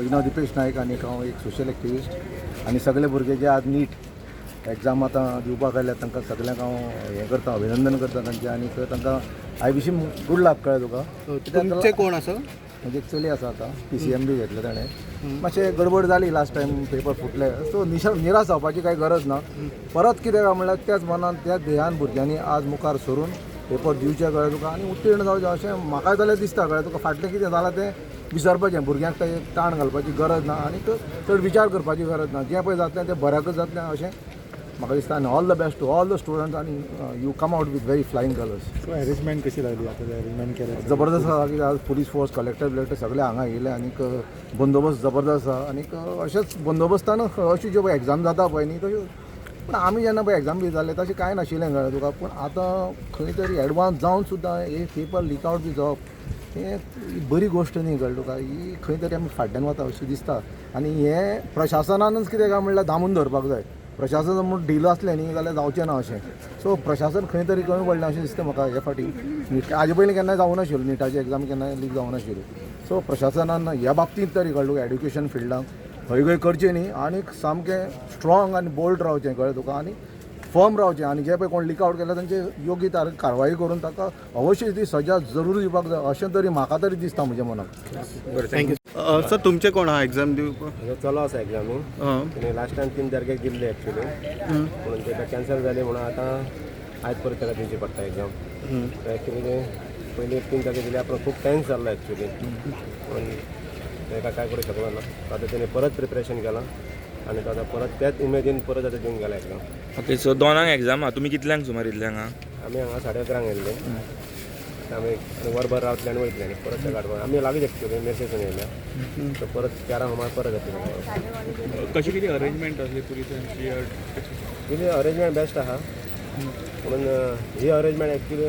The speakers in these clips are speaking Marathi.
विनोद दिपेश नायक आनी हांव एक सोशल एक्टिविस्ट आनी सगळे भुरगे जे आज नीट एग्जाम आतां दिवपाक आयल्यात तांकां सगळ्यांक हांव हें करता, अभिनंदन करता तांचें आनी तांकां आय विश हिम गूड लक कळ्ळें तुका. तुमचे कोण आसा? म्हणजे एक चली आसा आतां PCMB घेतले ताणें, मातशें गडबड जाली लास्ट टायम पेपर फुटले, सो निराश जावपाची कांय गरज ना. परत कितें काय म्हणल्यार त्याच मनान त्याच ध्येयान भुरग्यांनी आज मुखार सरून पेपर दिवचे कळ्ळें तुका आनी उत्तीर्ण जावचें अशें म्हाका जाल्यार दिसता कळ्ळें तुका. फाटलें कितें जालां तें विसरपाचें, भुरग्यांक तें ताण घालपाची गरज ना आनी चड विचार करपाची गरज ना. जें पळय जातलें तें बऱ्याकच जातलें अशें म्हाका दिसता. आनी all the best to all the students आनी you come out with very flying colours. So arrangement कशी लागली आता अरेंजमेंट केलें? जबरदस्त आसा की आज पुलीस फोर्स कलेक्टर सगळे हांगा येयले आनीक बंदोबस्त जबरदस्त आसा. आनीक अशेंच बंदोबस्तान अशी ज्यो पळय एग्जाम जाता पळय न्ही तश्यो, पूण आमी जेन्ना पळय एग्जाम बी जाले तशें कांय नाशिल्लें कळ्ळें तुका. पूण आतां खंय तरी एडवान्स जावन सुद्दां हे पेपर लीक आवट बी जावप हें बरी गोश्ट न्ही कळ्ळें तुका. ही खंय तरी आमी फाटल्यान वता अशें दिसता. आनी हें प्रशासनानूच कितें काय म्हणल्यार दामून धरपाक जाय. प्रशासन म्हूण ढिलो असलें न्ही जाल्यार जावचें ना अशें. सो प्रशासन खंय तरी कमी पडलें अशें दिसता म्हाका हे फाटी. नीट हाजे पयलीं केन्नाय जावं नाशिल्लो, निटाची एग्जाम केन्नाय लीक जावं नाशिल्ली. सो प्रशासनान ह्या बाबतींत तरी कळ्ळें एड्युकेशन फिल्डाक हयगय करचें न्ही आनीक सामकें स्ट्रॉंग आनी बोल्ड रावचें कळ्ळें तुका. आनी फर्म रावचें आनी जे पळय कोण लीक आवट केला तांचे योग्य कारवाई करून ताका अवश्य ती सजा जरूर दिवपाक जाय अशें तरी म्हाका तरी दिसता म्हज्या मनाक. थँक्यू. सर तुमचे कोण आहा एग्जाम दिवपाक? चलो आसा एग्जामी. तिणें लास्ट टायम 3 तारखेक दिल्ली एक्चुली, म्हणून तेका कॅन्सल जाली म्हणून आतां आयज परत ताका दिवची पडटा एग्जाम. एक्चुली पयलीं 3 तारखेक दिली आपण खूब टेन्स जाल्लो एक्चुली, पूण ताका काय करूं शकलो ना. आतां तेणें परत प्रिपरेशन केलां आनी तो आतां परत त्याच उमेदीन परत आतां दिवंक गेला एग्जाम. ओके, सो दोनांक एग्जाम आहा. तुमी कितल्यांक सुमार येयल्ले हांगा? आमी हांगा 11:30 येयल्ले. आमी वरभर रावतले आनी वयतले आनी परत ते गाडवा आमी लागींच एक्चुली मेसेजून येयल्या. सो परत 11 सुमार परत येतले. कशी कितें अरेंजमेंट आसली पुलिसांची? कितें अरेंजमेंट बेस्ट आहा, म्हणून ही arrangement actually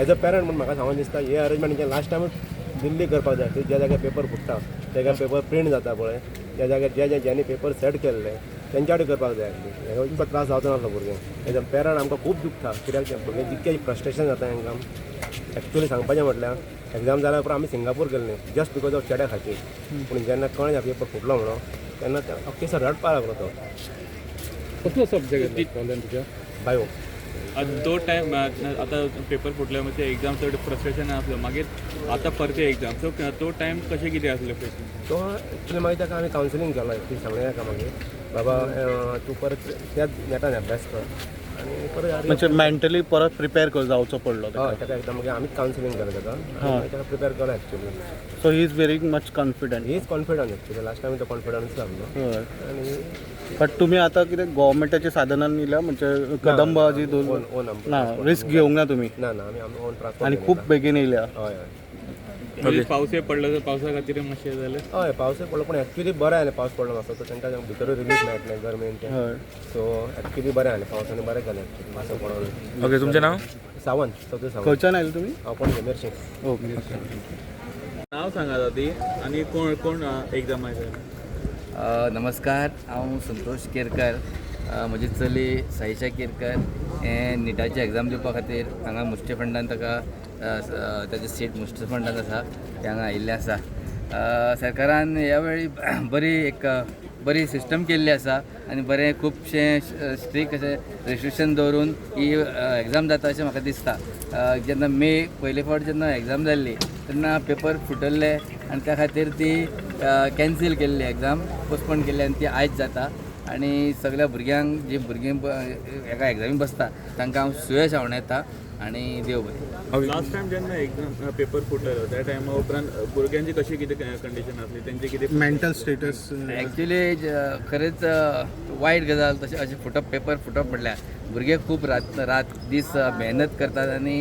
as a parent म्हणून म्हाका सांगून दिसता ही अरेंजमेंट लास्ट टायमूच दिल्ली करपाक जाय. ज्या जाग्यार पेपर फुटता त्या जाग्यार पेपर प्रिंट जाता पळय, त्या जाग्यार ज्यांनी पेपर सेट केल्ले तेंच्या कडेन करपाक जाय. हेका तुमकां त्रास जावचो नासलो भुरग्यांक. एज अ पेरंट आमकां खूब दुखता, कित्याक भुरग्यांक जितकें फ्रस्ट्रेशन जाता तांकां. एक्चुली सांगपाचें म्हटल्यार एग्जाम जाल्या उपरांत आमी सिंगापूर गेल्ले जस्ट बिकॉज ऑफ चेड्या खातीर. पूण जेन्ना कळ्ळें पेपर फुटलो म्हणून तेन्ना अख्खेसर रडपाक लागलो तो. कसलो सब्जेक्ट तुज्या? बायो. तो टायम आतां पेपर फुटले मागीर ते एग्जाम चड फ्रस्ट्रेशन आसलो. मागीर आतां परते एग्जाम, सो तो टायम कशें कितें आसलें फेसिंग? तो एक्चुली मागीर ताका आमी कावन्सिलींग केलां. ती सांगलें ताका मागीर बाबा तूं परत त्याच नेटान अभ्यास कर आनी परत म्हणजे मेंटली परत प्रिपेर जावचो पडलो हय. ताका एकदम मागीर आमीच कावन्सिलींग केलें ताका प्रिपेर केलां actually. So he is very much confident. He is confident actually. Last time तो कॉन्फिडन्स लागलो. हय. बट तुमी आतां कितें गव्हर्मेंटाच्या साधनान येयल्या म्हणजे कदंबाजी ओन ना रिस्क घेवंक ना तुमी? ना आमी ओन ट्रान्सपोर्ट आनी खूब बेगीन येयल्या. हय पावसूय पडलो तर पावसा खातीर मातशें जालें. हय. पावसूय पडलो पूण एक्चुली बरें जालें पावस पडलो मातसो. तो तांकां भितरूच रिलीफ मेळटलें गरमेन तें. सो एक्चुली बरें जालें पावसाने बरें केलें एक्चुली मातसो पडून. ओके, तुमचें नांव? सावंत. सगळें सावंत. खंयच्यान आयले तुमी? हांव पणजे मेर्शें. ओके. नांव सांगात आदी आनी कोण कोण एग्जाम आयले? नमस्कार, हांव संतोष केरकर. म्हजी चली साईशा केरकर हें निटाची एग्जाम दिवपा खातीर हांगा मुस्टे फंडान ताका ताजें सीट मुस्टे फंडान आसा तें हांगा आयिल्लें आसा. सरकारान ह्या वेळी बरी सिस्टम केल्ली आसा आनी बरें खुबशें स्ट्रीक अशें रेस्ट्रिक्शन दवरून ही एग्जाम जाता अशें म्हाका दिसता. जेन्ना पयले फावट जेन्ना एग्जाम जाल्ली तेन्ना पेपर फुटल्ले आनी त्या खातीर ती कॅन्सील केल्ली एग्जाम, पोस्टपोन केल्ली आनी ती आयज जाता. आनी सगळ्या भुरग्यांक जी भुरगीं एका एग्जामीक बसता तांकां हांव सुयश येता आनी देव बरें. लास्ट टायम जेन्ना एग्जाम पेपर फुटलेलो त्या टायमा उपरांत भुरग्यांची कशी कितें कंडिशन आसली, तेंचे कितें मेंटल स्टेटस? एक्चुली खरेंच वायट गजाल तशें अशें पेपर फुटप म्हटल्यार भुरगे खूब रात दीस मेहनत करतात आनी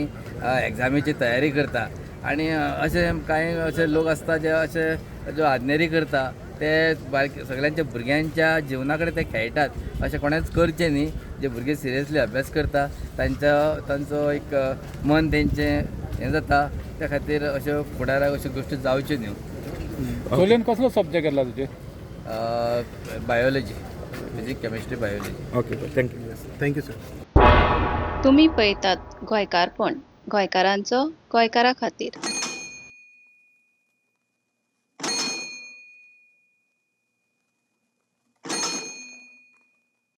एग्जामीची तयारी करता. आनी अशे कांय अशे लोक आसता जे अशे ज्यो आज्ञेरी करता ते सगळ्यांच्या भुरग्यांच्या जिवना कडेन ते खेळटात. अशें कोणेंच करचें न्ही. जे भुरगे सिरियसली अभ्यास करता तांचो एक मन तेंचें हें जाता. त्या खातीर अश्यो फुडाराक अश्यो गोश्टी जावच्यो न्हय. चलयेन कसलो सब्जेक्ट घेतला तुजे? Biology, physics, chemistry, biology. Okay, thank you sir. तुम्ही पळयतात गोंयकारपण, गोंयकारांचो गोंयकारा खातीर.